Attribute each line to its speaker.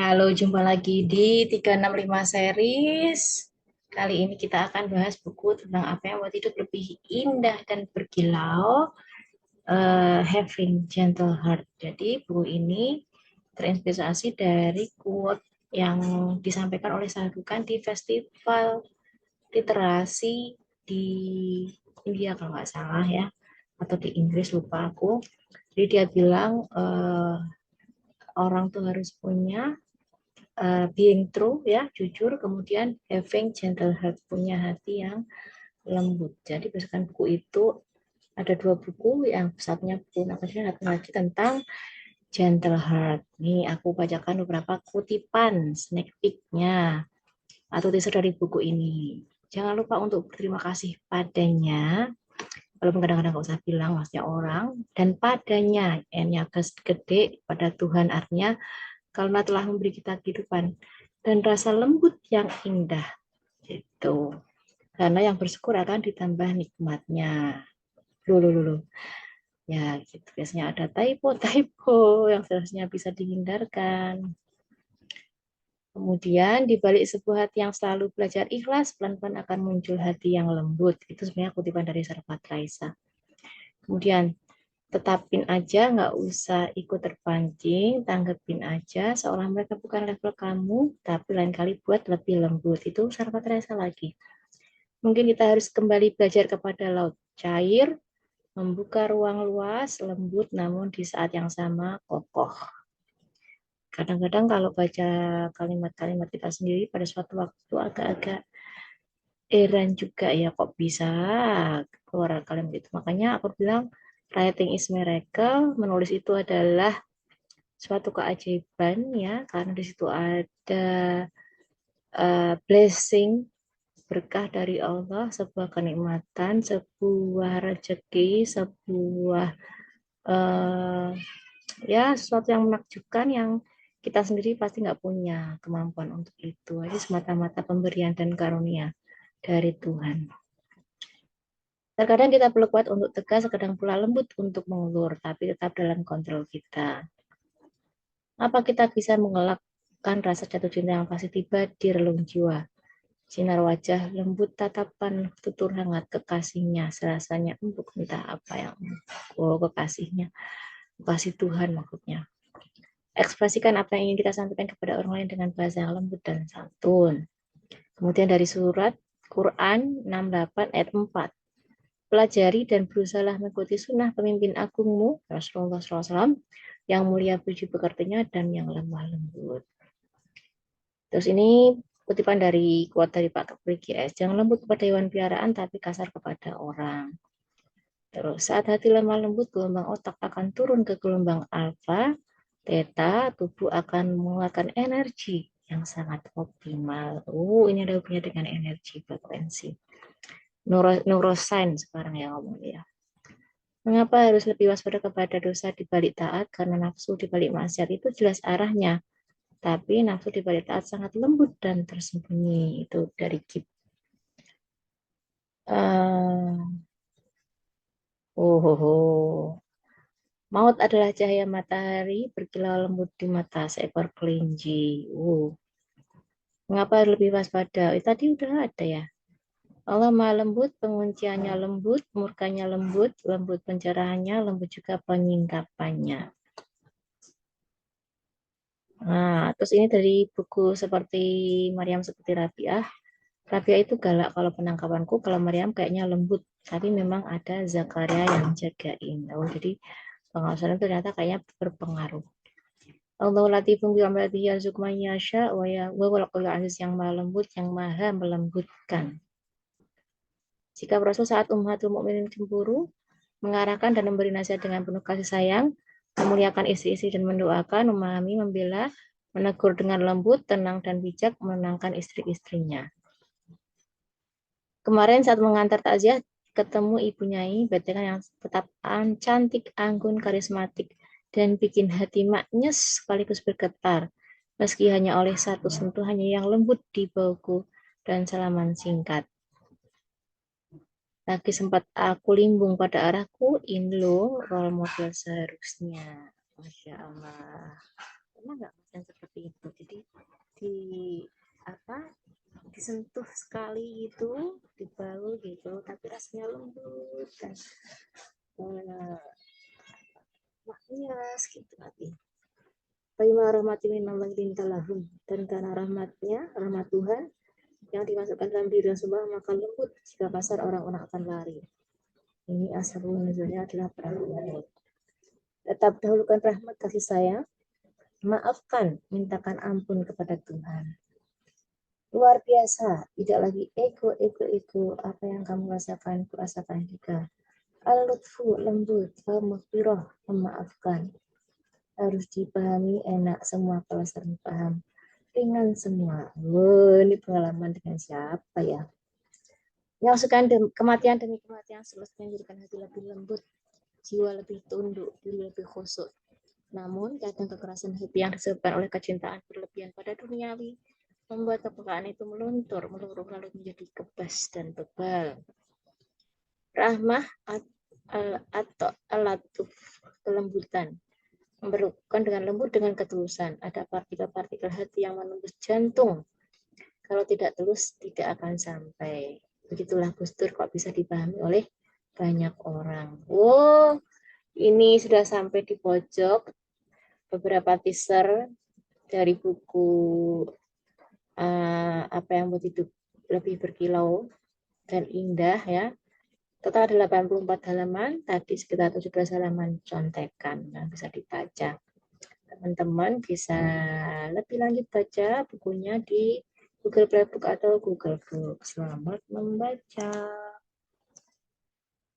Speaker 1: Halo, jumpa lagi di 365 series. Kali ini kita akan bahas buku tentang apa yang membuat hidup lebih indah dan berkilau, Having Gentle Heart. Jadi, buku ini terinspirasi dari quote yang disampaikan oleh Sadukan di festival literasi di India kalau nggak salah ya, atau di Inggris lupa aku. Jadi dia bilang orang tuh harus punya being true ya, jujur, kemudian having gentle heart, punya hati yang lembut. Jadi berdasarkan buku itu ada dua buku, yang satunya buku namanya satu lagi tentang gentle heart. Nih aku bacakan beberapa kutipan sneak peek-nya atau teaser dari buku ini. Jangan lupa untuk berterima kasih padanya, walaupun kadang-kadang nggak usah bilang maksudnya orang, dan padanya, n-nya gede, pada Tuhan artinya karena telah memberi kita kehidupan dan rasa lembut yang indah gitu. Karena yang bersyukur akan ditambah nikmatnya. Lulu. Ya, gitu. Biasanya ada typo-typo yang seharusnya bisa dihindarkan. Kemudian, di balik sebuah hati yang selalu belajar ikhlas, pelan-pelan akan muncul hati yang lembut. Itu sebenarnya kutipan dari Sarfat Raisa. Kemudian, tetapin aja, nggak usah ikut terpancing, tanggepin aja, seolah mereka bukan level kamu, tapi lain kali buat lebih lembut. Itu Sarfat Raisa lagi. Mungkin kita harus kembali belajar kepada laut cair, membuka ruang luas, lembut, namun di saat yang sama kokoh. Kadang-kadang kalau baca kalimat-kalimat kita sendiri pada suatu waktu agak-agak heran juga ya, kok bisa keluar kalimat itu. Makanya aku bilang writing is miracle, menulis itu adalah suatu keajaiban ya, karena di situ ada blessing, berkah dari Allah, sebuah kenikmatan, sebuah rezeki, sebuah uh, ya sesuatu yang menakjubkan yang kita sendiri pasti nggak punya kemampuan untuk itu. Jadi semata-mata pemberian dan karunia dari Tuhan. Terkadang kita perlu kuat untuk tegas, kadang pula lembut untuk mengulur, tapi tetap dalam kontrol kita. Apa kita bisa mengelakkan rasa jatuh cinta yang pasti tiba di relung jiwa? Sinar wajah lembut, tatapan tutur hangat kekasihnya, serasanya empuk, entah apa yang kekasihnya, kekasih Tuhan maksudnya. Ekspresikan apa yang ingin kita sampaikan kepada orang lain dengan bahasa yang lembut dan santun. Kemudian dari surat Quran 68 ayat 4. Pelajari dan berusaha mengikuti sunnah pemimpin agungmu, Rasulullah SAW, yang mulia puji pekertinya dan yang lemah lembut. Terus ini kutipan dari quote dari Pak Kepri GS, jangan lembut kepada hewan piaraan tapi kasar kepada orang. Terus saat hati lemah lembut, gelombang otak akan turun ke gelombang alfa, theta, tubuh akan mengeluarkan energi yang sangat optimal. Ini ada hubungannya dengan energi frekuensi. Neuroscience sekarang ya ngomong ya. Mengapa harus lebih waspada kepada dosa di balik taat? Karena nafsu di balik maksiat itu jelas arahnya. Tapi nafsu di balik taat sangat lembut dan tersembunyi. Itu dari Kip. Oh. Maut adalah cahaya matahari berkilau lembut di mata seekor kelinci. Mengapa lebih waspada? Tadi udah ada ya. Allah Maha lembut, pengunciannya lembut, murkanya lembut, lembut pencerahannya, lembut juga penyingkapannya. Nah, terus ini dari buku seperti Maryam seperti Rabi'ah. Rabi'ah itu galak kalau penangkapanku, kalau Maryam kayaknya lembut. Tapi memang ada Zakaria yang jagain. Jadi pengawasan itu ternyata kayaknya berpengaruh. Allah latifun bi amrati yarzuq man yasha wa ya wa wal aziz, yang maha lembut, yang maha melembutkan. Jika Rasul saat Ummahatul Mukminin cemburu, mengarahkan dan memberi nasihat dengan penuh kasih sayang, memuliakan istri-istri dan mendoakan, memahami, membela, menegur dengan lembut, tenang dan bijak, menenangkan istri-istrinya. Kemarin saat mengantar takziah ketemu Ibu Nyai, betengan yang tetap cantik, anggun, karismatik, dan bikin hati maknyes sekaligus bergetar. Meski hanya oleh satu sentuhannya yang lembut di bauku dan salaman singkat. Lagi sempat aku limbung pada arahku, ini loh role model seharusnya. Masya Allah. Pernah nggak Mas yang seperti itu? Jadi di disentuh sekali gitu, dibalut gitu, tapi rasanya lembut dan maknyas gitu nanti. Bima rahmati minallahi lintalahum, dan karena rahmat Tuhan yang dimasukkan dalam diri Rasulullah, maka lembut jika kasar orang-orang akan lari. Ini asal nuzulnya adalah perang Uhud. Tetap dahulukan rahmat kasih sayang, maafkan, mintakan ampun kepada Tuhan. Luar biasa, tidak lagi ego, apa yang kamu rasakan, kurasakan juga. Al-lutfu, lembut, al-maghfirah, memaafkan. Harus dipahami, enak semua kalau sering paham. Ringan semua. Ini pengalaman dengan siapa ya? Yang suka kematian demi kematian semestinya menjadikan hati lebih lembut, jiwa lebih tunduk, diri lebih khusyuk. Namun, kadang kekerasan hati yang disebabkan oleh kecintaan berlebihan pada duniawi membuat kepekaan itu meluntur, meluruh lalu menjadi kebas dan tebal. Rahmah atau alatuf, kelembutan, memperlakukan dengan lembut dengan ketulusan. Ada partikel-partikel hati yang menembus jantung. Kalau tidak tulus, tidak akan sampai. Begitulah Gus Dur kok bisa dipahami oleh banyak orang. Wow, ini sudah sampai di pojok beberapa teaser dari buku apa yang buat hidup lebih berkilau dan indah ya. Total ada 84 halaman, tadi sekitar 17 halaman contekan yang bisa dibaca. Teman-teman bisa lebih lanjut baca bukunya di Google Playbook atau Google Book. Selamat membaca.